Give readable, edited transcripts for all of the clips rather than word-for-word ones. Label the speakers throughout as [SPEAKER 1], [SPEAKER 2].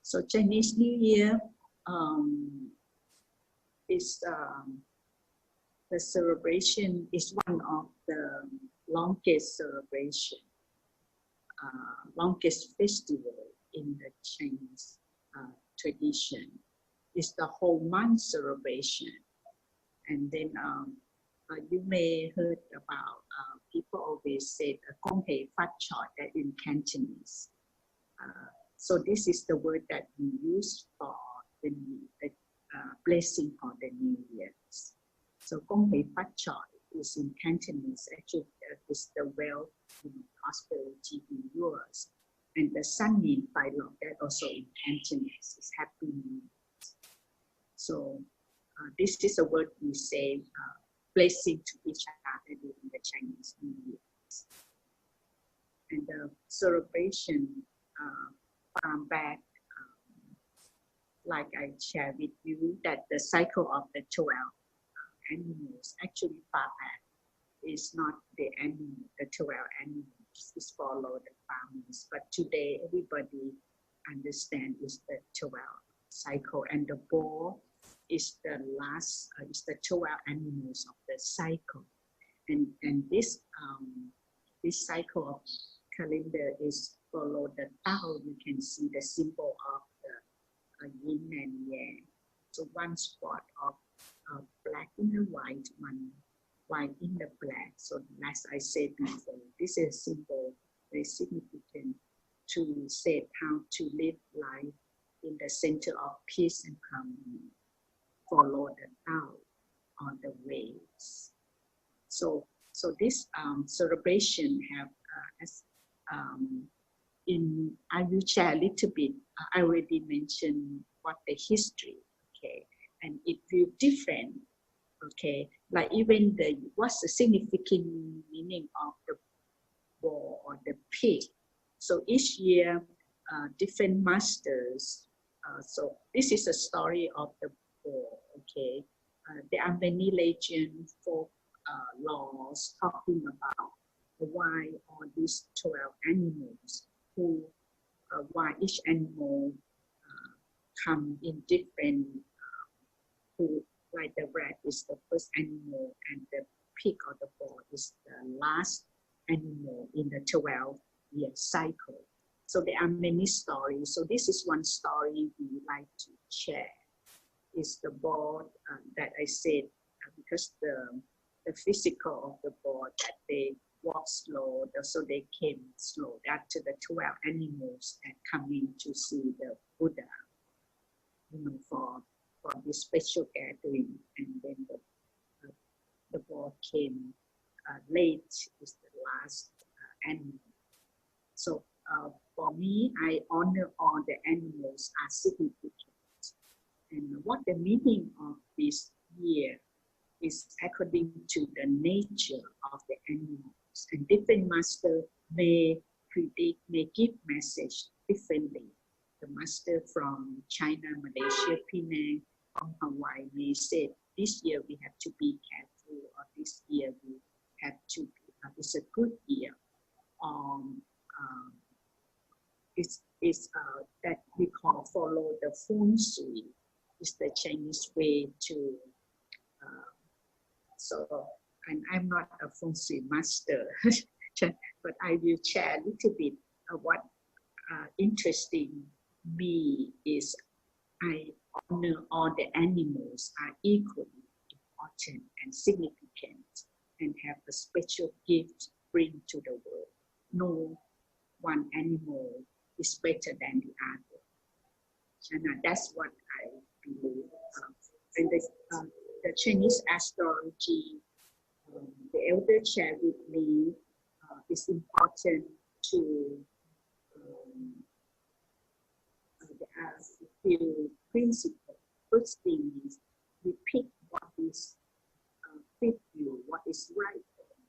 [SPEAKER 1] So Chinese New Year is the celebration is one of the longest celebration, longest festival in the Chinese tradition. It's the whole month celebration. And then you may heard about people always say "Kong Hei Fat Choi" that in Cantonese. So this is the word that we use for the blessing for the New Year's. So "Kong Hei Fat Choi" is in Cantonese. Actually, is the wealth, prosperity in yours. And the Sun Nin Pai Lok, that also in Cantonese is happy New Year. So this is a word we say blessing to each other during the Chinese New Year. And the celebration farm back, like I shared with you, that the cycle of the 12 animals actually far back is not the animal, the 12 animals is follow the farmers. But today everybody understand is the 12 cycle, and the bull is the last, is the 12 animals of the cycle. And this this cycle of calendar is follow the Tao. You can see the symbol of the yin and yang. So one spot of black in the white, one white in the black. So as I said before, this is a symbol very significant to say how to live life in the center of peace and harmony. Follow the Tao on the ways. So this celebration have I will share a little bit. I already mentioned what the history, okay, and it will different, okay. Like even what's the significant meaning of the bull or the pig. So each year, different masters. So this is a story of the bull, okay. There are many legends, folk laws talking about why all these 12 animals, who why each animal come in different, who like the rat is the first animal and the pig or the bull is the last animal in the 12-year cycle. So there are many stories. So this is one story we like to share. Is the bull that I said, because the physical of the bull that they walk slow, so they came slow. After the 12 animals that come in to see the Buddha, for this special gathering, and then the bull came late, is the last animal. So for me, I honor all the animals are significant. And what the meaning of this year is according to the nature of the animals. And different master may predict, may give message differently. The master from China, Malaysia, Penang, from Hawaii may say, this year we have to be careful, or this year we have to be, it's a good year. It's that we call follow the feng shui. It's the Chinese way to, and I'm not a feng shui master, but I will share a little bit of what interesting me is I honor all the animals are equally important and significant and have a special gift bring to the world. No one animal is better than the other. And that's what I believe. And the Chinese astrology, the elder shared with me, is important to there are a few principles. First thing is we pick what is fit you, what is right for you.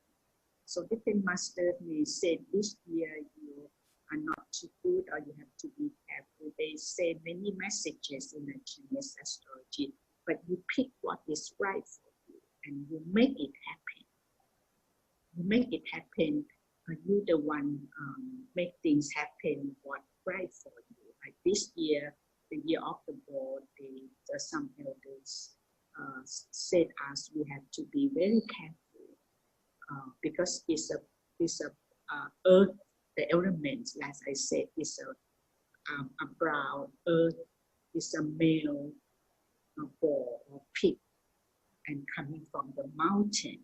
[SPEAKER 1] So different masters may say this year you are not too good, or you have to be careful. They say many messages in the Chinese astrology, but you pick what is right for you and you make it happen. You make it happen. You the one make things happen what right for you. Like this year, the year of the bull, some elders said us we have to be very careful because it's a earth, the elements, as I said, is a brown earth, is a male bull or pig, and coming from the mountain,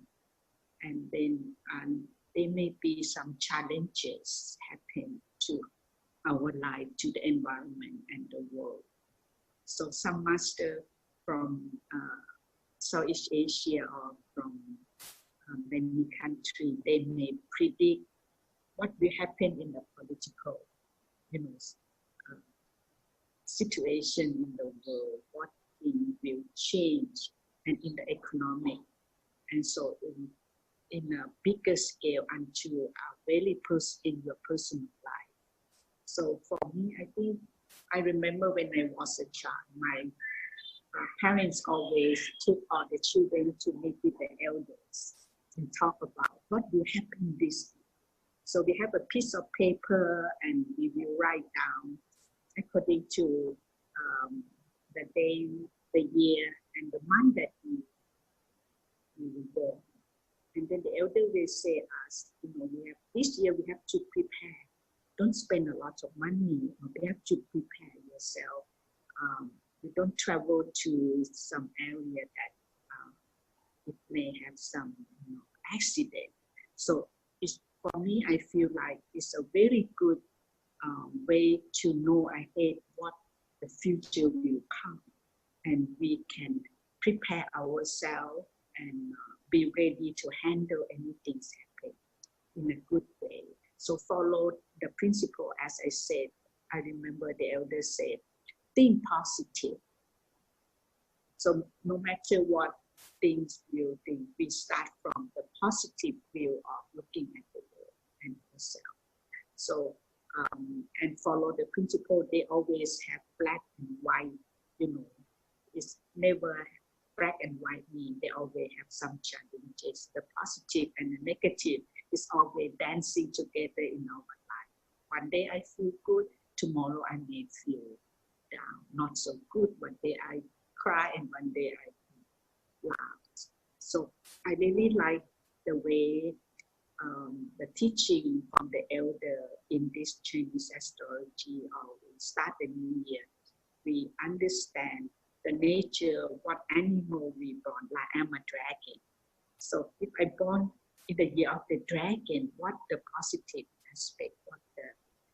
[SPEAKER 1] and then there may be some challenges happen to our life, to the environment and the world. So some master from Southeast Asia or from many countries, they may predict what will happen in the political, situation in the world, what things will change, and in the economic. And so in a bigger scale until very in your personal life. So for me, I think I remember when I was a child, my parents always took all the children to meet with the elders and talk about what will happen this year. So we have a piece of paper and we will write down according to the day, the year, and the month that we were born. And then the elder will say us, this year we have to prepare. Don't spend a lot of money. You have to prepare yourself. You don't travel to some area that it may have some accident. So for me, I feel like it's a very good way to know ahead what the future will come, and we can prepare ourselves and be ready to handle anything happen in a good way. So follow the principle, as I said. I remember the elders said, think positive. So no matter what things will think, we start from the positive view of looking at the world and yourself. So and follow the principle. They always have black and white. It's never black and white mean. They always have some challenges. The positive and the negative is always dancing together in our life. One day I feel good, tomorrow I may feel down, not so good. One day I cry and one day I laugh. So I really like the way the teaching from the elder in this Chinese astrology, or we start the new year, we understand the nature, what animal we born, like I'm a dragon. So if I born in the year of the dragon, what the positive aspect, what the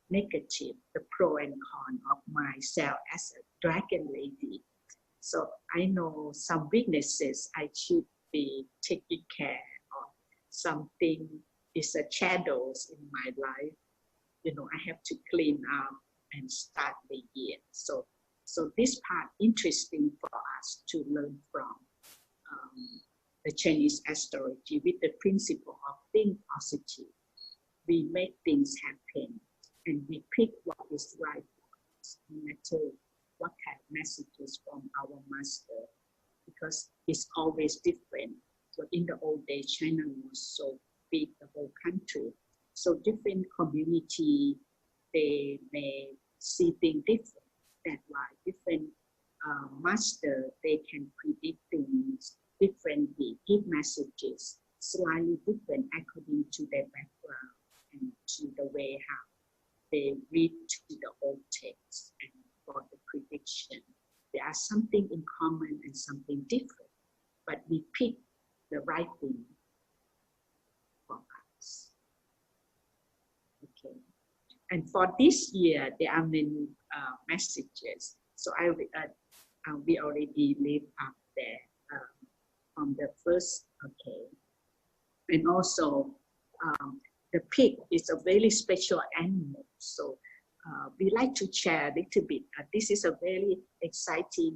[SPEAKER 1] negative, the pro and con of myself as a dragon lady. So I know some weaknesses I should be taking care of. Something is a shadows in my life. I have to clean up and start the year. So this part interesting for us to learn from the Chinese astrology with the principle of think positive. We make things happen and we pick what is right for us, no matter what kind of messages from our master, because it's always different. So in the old days, China was so big, the whole country. So different community, they may see things different. That's why different master, they can predict things differently, give messages slightly different according to their background and to the way how they read to the old text and for the prediction. There are something in common and something different, but we pick the right thing for us. Okay. And for this year, there are many messages. So we already live up there on the first, okay. And also, the pig is a very special animal. So we like to share a little bit. This is a very exciting,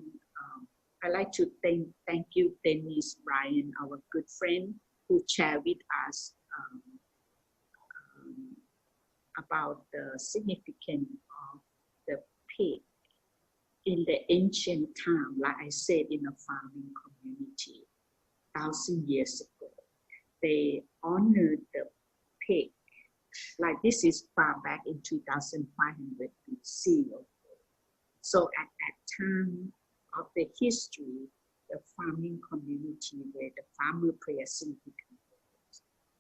[SPEAKER 1] I like to thank you, Dennis Ryan, our good friend, who shared with us about the significance of the pig in the ancient time, like I said, in a farming community, 1,000 years ago. They honored the pig, like this is far back in 2500 BC. So at that time of the history, the farming community where the farmer play a significant role.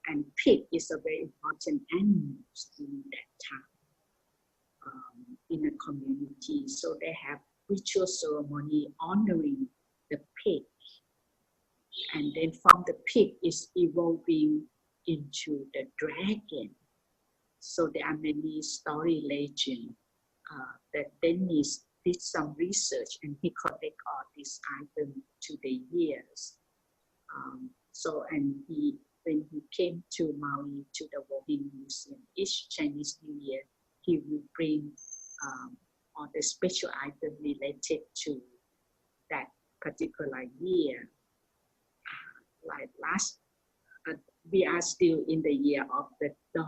[SPEAKER 1] And pig is a very important animal in that time in a community. So they have ritual ceremony honoring the pig. And then from the pig is evolving into the dragon. So there are many story legends that Dennis did some research and he collected all these items to the years. When he came to Maui to the Walking Museum, each Chinese New Year, he will bring all the special items related to that particular year. Like we are still in the year of the dog.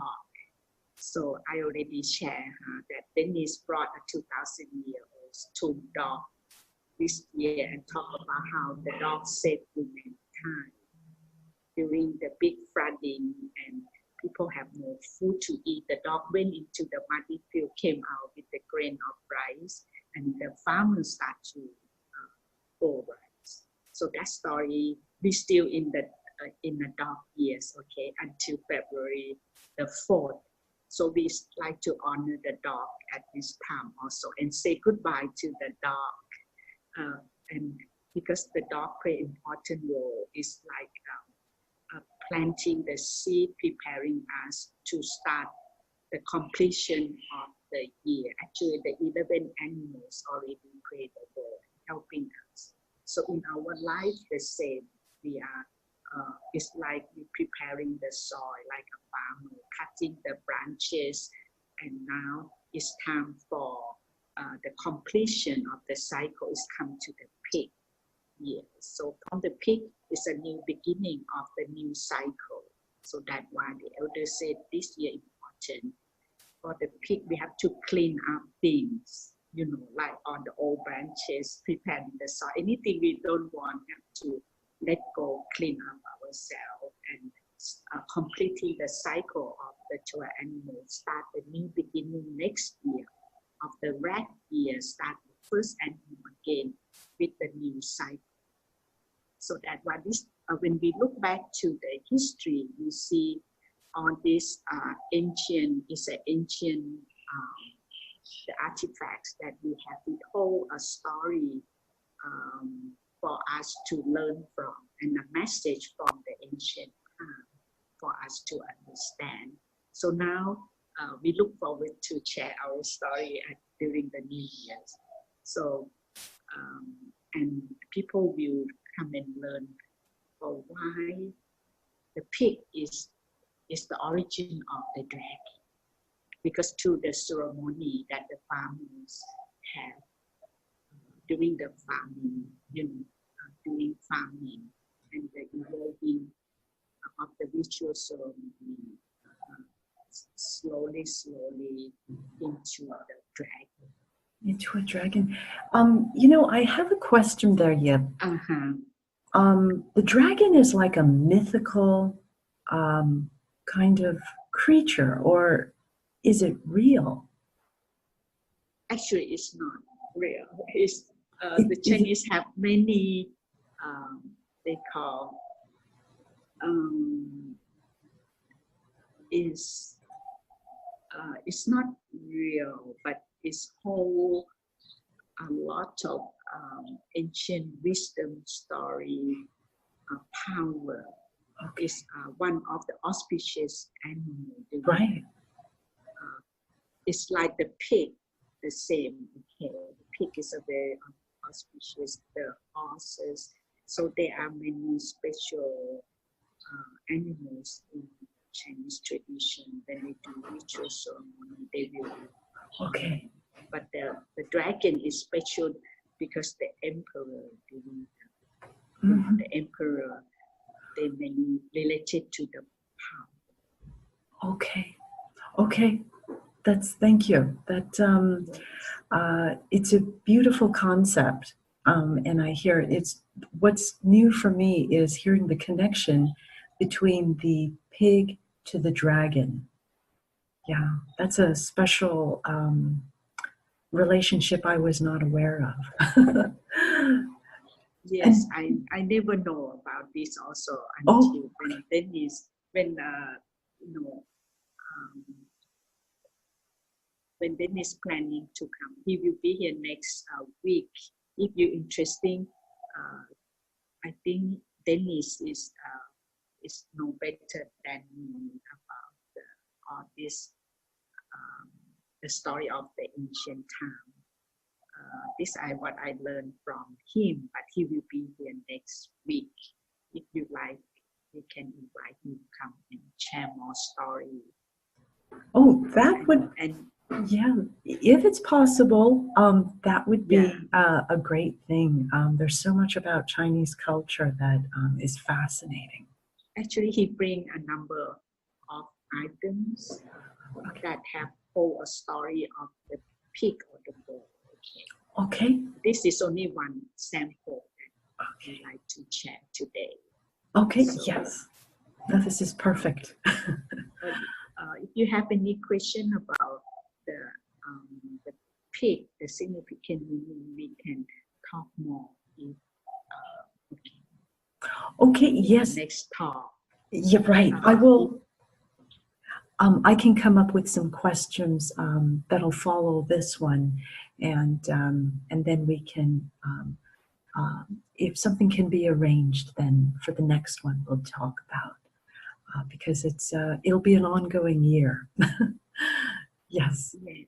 [SPEAKER 1] So I already shared that Dennis brought a 2,000-year-old tomb dog this year and talk about how the dog saved humankind during the big flooding and people have no food to eat. The dog went into the muddy field, came out with the grain of rice, and the farmers start to grow rice. So that story, we still in the dark years, okay, until February the 4th. So we like to honor the dog at this time also and say goodbye to the dog. And because the dog play an important role, is like planting the seed, preparing us to start the completion of the year. Actually, the 11 animals already play the role, helping us. So in our life, the same. We are. It's like we're preparing the soil, like a farmer, cutting the branches, and now it's time for the completion of the cycle. Is come to the peak. Yes. So from the peak is a new beginning of the new cycle. So that's why the elders said this year important. For the peak, we have to clean up things, like on the old branches, preparing the soil. Anything we don't want, have to let go, clean up ourselves, and completing the cycle of the 12 animals. Start the new beginning next year of the rat year. Start the first animal again with the new cycle. So that what this, when we look back to the history, we see all this ancient the artifacts that we have. We hold a story for us to learn from, and a message from the ancient time for us to understand. So now we look forward to share our story during the New Year's. So and people will come and learn for why the pig is the origin of the dragon, because through the ceremony that the farmers have during the farming, doing farming, and the evolving of the ritual ceremony, slowly into the dragon.
[SPEAKER 2] Into a dragon. I have a question there, Yip. The dragon is like a mythical kind of creature, or is it real?
[SPEAKER 1] Actually, it's not real. The Chinese have many, they call, it's not real, but it's whole a lot of ancient wisdom story, power. Okay. Is one of the auspicious animals.
[SPEAKER 2] Right.
[SPEAKER 1] It's like the pig, the same. Okay, the pig is a very auspicious. The horses. So there are many special animals in Chinese tradition. When they do ritual ceremony, they will.
[SPEAKER 2] Okay.
[SPEAKER 1] But the dragon is special because the emperor, the emperor, they many related to the power.
[SPEAKER 2] Okay. Thank you. It's a beautiful concept, and I hear it's. What's new for me is hearing the connection between the pig to the dragon. Yeah, that's a special relationship I was not aware of.
[SPEAKER 1] Yes, I never know about this also until when Dennis, when you know, when Dennis planning to come. He will be here next week. If you're interesting, I think Dennis is no better than me about all this the story of the ancient time. This is what I learned from him, but he will be here next week. If you like, we can invite him to come and share more story.
[SPEAKER 2] Oh, that would, yeah, if it's possible, that would be a great thing. There's so much about Chinese culture that is fascinating.
[SPEAKER 1] Actually, he bring a number of items that have told a story of the pig or the bull.
[SPEAKER 2] Okay.
[SPEAKER 1] This is only one sample that I like to share today.
[SPEAKER 2] Okay, so, yes. No, this is perfect.
[SPEAKER 1] If you have any question about the pig, the significant meaning, we can talk more.
[SPEAKER 2] Okay, yes.
[SPEAKER 1] Next talk.
[SPEAKER 2] You're right. I will. I can come up with some questions that'll follow this one, and then we can, if something can be arranged, then for the next one we'll talk about because it'll be an ongoing year. Yes.
[SPEAKER 1] Yes.